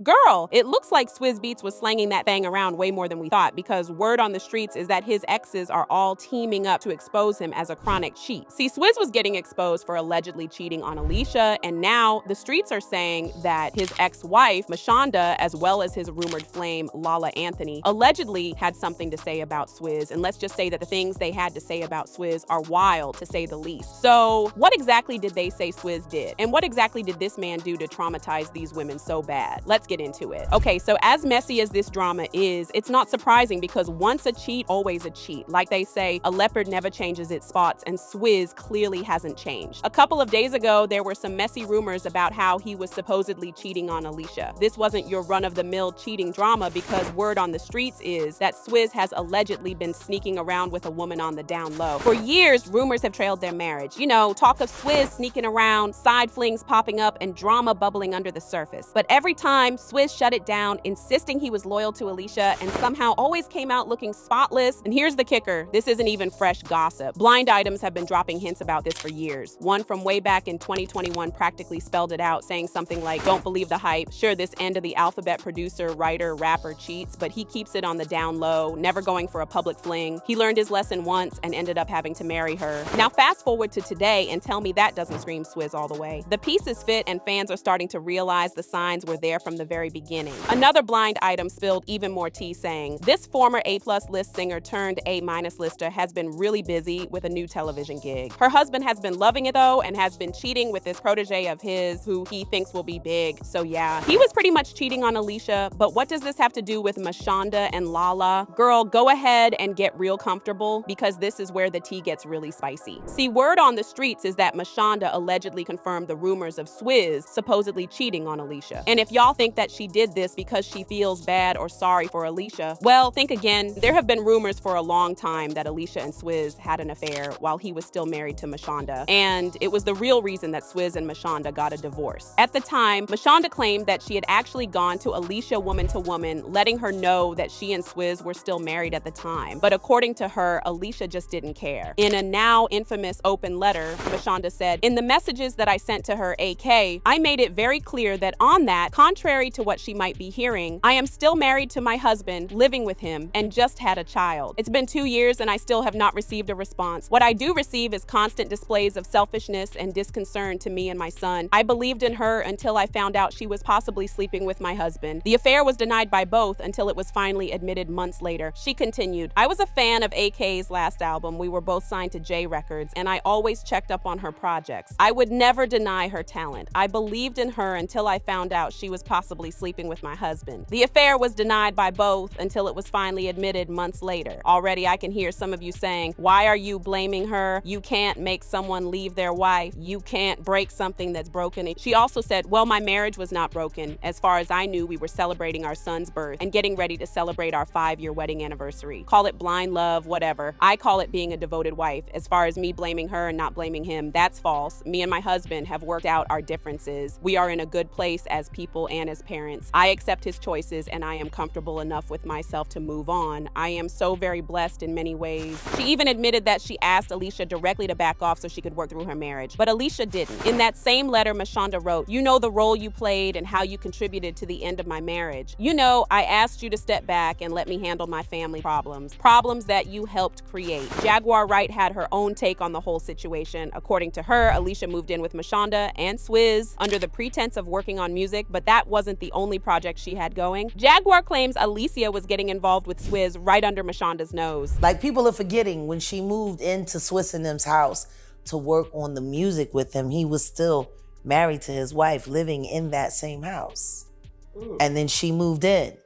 Girl, it looks like Swizz Beatz was slanging that thang around way more than we thought, because word on the streets is that his exes are all teaming up to expose him as a chronic cheat. See, Swizz was getting exposed for allegedly cheating on Alicia, and now the streets are saying that his ex-wife, Mashonda, as well as his rumored flame, Lala Anthony, allegedly had something to say about Swizz. And let's just say that the things they had to say about Swizz are wild, to say the least. So what exactly did they say Swizz did? And what exactly did this man do to traumatize these women so bad? Let's get into it. Okay, so as messy as this drama is, it's not surprising, because once a cheat, always a cheat. Like they say, a leopard never changes its spots, and Swizz clearly hasn't changed. A couple of days ago, there were some messy rumors about how he was supposedly cheating on Alicia. This wasn't your run-of-the-mill cheating drama, because word on the streets is that Swizz has allegedly been sneaking around with a woman on the down low. For years, rumors have trailed their marriage. You know, talk of Swizz sneaking around, side flings popping up, and drama bubbling under the surface. But every time, Swizz shut it down, insisting he was loyal to Alicia, and somehow always came out looking spotless. And here's the kicker, this isn't even fresh gossip. Blind Items have been dropping hints about this for years. One from way back in 2021 practically spelled it out, saying something like, "Don't believe the hype. Sure, this end of the alphabet producer, writer, rapper cheats, but he keeps it on the down low, never going for a public fling. He learned his lesson once and ended up having to marry her." Now fast forward to today and tell me that doesn't scream Swizz all the way. The pieces fit, and fans are starting to realize the signs were there from the very beginning. Another Blind Item spilled even more tea, saying, "This former A+ list singer turned A- lister has been really busy with a new television gig. Her husband has been loving it though, and has been cheating with this protege of his who he thinks will be big. So yeah, he was pretty much cheating on Alicia, but what does this have to do with Mashonda and Lala? Girl, go ahead and get real comfortable, because this is where the tea gets really spicy. See, word on the streets is that Mashonda allegedly confirmed the rumors of Swizz supposedly cheating on Alicia. And if y'all think that she did this because she feels bad or sorry for Alicia, well, think again. There have been rumors for a long time that Alicia and Swizz had an affair while he was still married to Mashonda, and it was the real reason that Swizz and Mashonda got a divorce. At the time, Mashonda claimed that she had actually gone to Alicia woman to woman, letting her know that she and Swizz were still married at the time. But according to her, Alicia just didn't care. In a now infamous open letter, Mashonda said, "In the messages that I sent to her, AK, I made it very clear that on that, contrary to what she might be hearing, I am still married to my husband, living with him, and just had a child. It's been 2 years and I still have not received a response. What I do receive is constant displays of selfishness and disconcern to me and my son. I believed in her until I found out she was possibly sleeping with my husband. The affair was denied by both until it was finally admitted months later." She continued, "I was a fan of AK's last album. We were both signed to J Records, and I always checked up on her projects. I would never deny her talent. I believed in her until I found out she was possibly sleeping with my husband. The affair was denied by both until it was finally admitted months later." Already I can hear some of you saying, "Why are you blaming her? You can't make someone leave their wife. You can't break something that's broken." She also said, "Well, my marriage was not broken. As far as I knew, we were celebrating our son's birth and getting ready to celebrate our 5-year wedding anniversary. Call it blind love, whatever. I call it being a devoted wife. As far as me blaming her and not blaming him, that's false. Me and my husband have worked out our differences. We are in a good place as people and as parents. I accept his choices, and I am comfortable enough with myself to move on. I am so very blessed in many ways." She even admitted that she asked Alicia directly to back off so she could work through her marriage, but Alicia didn't. In that same letter, Mashonda wrote, "You know the role you played and how you contributed to the end of my marriage. You know, I asked you to step back and let me handle my family problems that you helped create." Jaguar Wright had her own take on the whole situation. According to her, Alicia moved in with Mashonda and Swizz under the pretense of working on music, but that wasn't the only project she had going. Jaguar claims Alicia was getting involved with Swizz right under Mashonda's nose. Like, people are forgetting when she moved into Swizz and them's house to work on the music with him, he was still married to his wife, living in that same house. Ooh. And then she moved in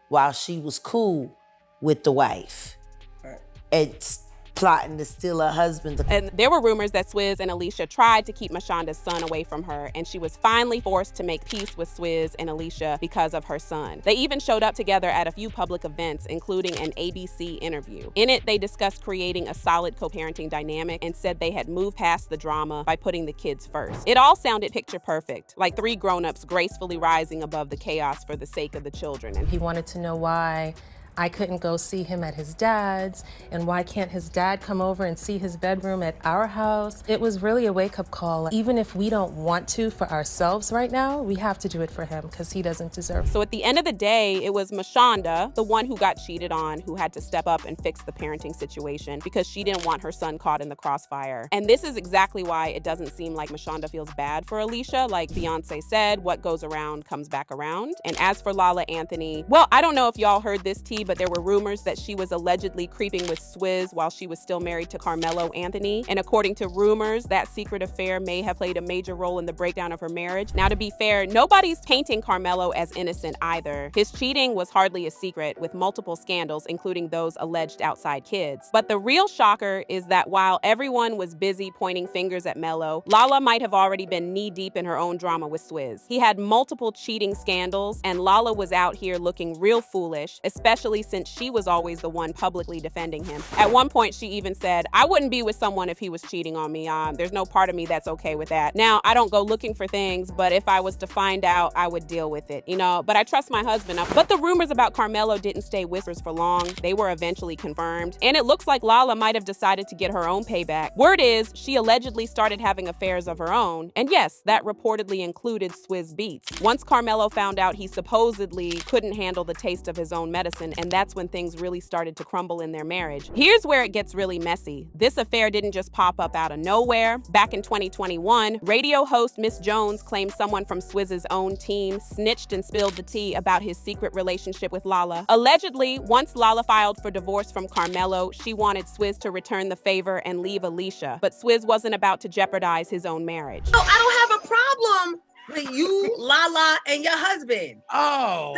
while she was cool with the wife. Right. It's plotting to steal her husband. And there were rumors that Swizz and Alicia tried to keep Mashonda's son away from her, and she was finally forced to make peace with Swizz and Alicia because of her son. They even showed up together at a few public events, including an ABC interview. In it, they discussed creating a solid co-parenting dynamic and said they had moved past the drama by putting the kids first. It all sounded picture perfect, like 3 grown-ups gracefully rising above the chaos for the sake of the children. And he wanted to know why I couldn't go see him at his dad's, and why can't his dad come over and see his bedroom at our house? It was really a wake-up call. Even if we don't want to for ourselves right now, we have to do it for him because he doesn't deserve it. So at the end of the day, it was Mashonda, the one who got cheated on, who had to step up and fix the parenting situation because she didn't want her son caught in the crossfire. And this is exactly why it doesn't seem like Mashonda feels bad for Alicia. Like Beyonce said, what goes around comes back around. And as for Lala Anthony, well, I don't know if y'all heard this tea, but there were rumors that she was allegedly creeping with Swizz while she was still married to Carmelo Anthony. And according to rumors, that secret affair may have played a major role in the breakdown of her marriage. Now, to be fair, nobody's painting Carmelo as innocent either. His cheating was hardly a secret, with multiple scandals, including those alleged outside kids. But the real shocker is that while everyone was busy pointing fingers at Melo, Lala might have already been knee-deep in her own drama with Swizz. He had multiple cheating scandals, and Lala was out here looking real foolish, especially since she was always the one publicly defending him. At one point, she even said, "I wouldn't be with someone if he was cheating on me. There's no part of me that's okay with that. Now, I don't go looking for things, but if I was to find out, I would deal with it, but I trust my husband." But the rumors about Carmelo didn't stay whispers for long. They were eventually confirmed, and it looks like Lala might have decided to get her own payback. Word is, she allegedly started having affairs of her own, and yes, that reportedly included Swizz Beatz. Once Carmelo found out he supposedly couldn't handle the taste of his own medicine, and that's when things really started to crumble in their marriage. Here's where it gets really messy. This affair didn't just pop up out of nowhere. Back in 2021, radio host Miss Jones claimed someone from Swizz's own team snitched and spilled the tea about his secret relationship with Lala. Allegedly, once Lala filed for divorce from Carmelo, she wanted Swizz to return the favor and leave Alicia, but Swizz wasn't about to jeopardize his own marriage. So I don't have a problem with you, Lala, and your husband. Oh.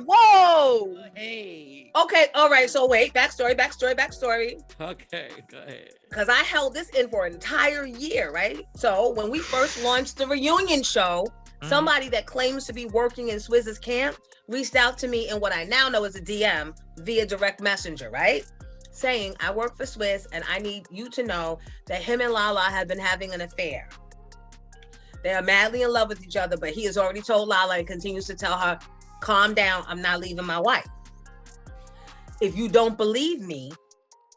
Whoa. Hey. Okay, all right, so wait, backstory. Okay, go ahead. Because I held this in for an entire year, right? So when we first launched the reunion show, somebody that claims to be working in Swizz's camp reached out to me in what I now know is a DM via direct messenger, right? Saying, "I work for Swizz and I need you to know that him and Lala have been having an affair. They are madly in love with each other, but he has already told Lala and continues to tell her, 'Calm down, I'm not leaving my wife.' If you don't believe me,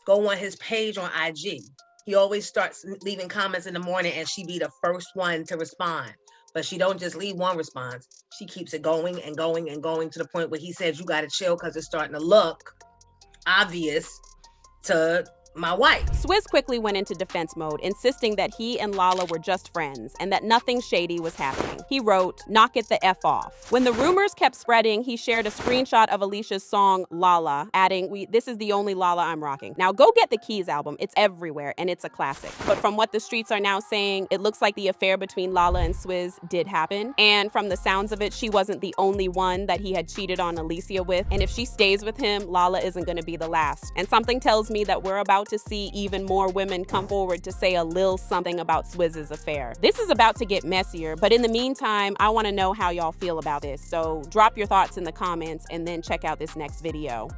go on his page on IG. He always starts leaving comments in the morning and she be the first one to respond. But she don't just leave one response. She keeps it going and going and going to the point where he says, 'You got to chill because it's starting to look obvious to my wife.'" Swizz quickly went into defense mode, insisting that he and Lala were just friends and that nothing shady was happening. He wrote, "Knock it the F off." When the rumors kept spreading, he shared a screenshot of Alicia's song, Lala, adding, "This is the only Lala I'm rocking." Now go get the Keys album. It's everywhere and it's a classic. But from what the streets are now saying, it looks like the affair between Lala and Swizz did happen. And from the sounds of it, she wasn't the only one that he had cheated on Alicia with. And if she stays with him, Lala isn't gonna be the last. And something tells me that we're about to see even more women come forward to say a little something about Swizz's affair. This is about to get messier, but in the meantime, I want to know how y'all feel about this. So drop your thoughts in the comments and then check out this next video.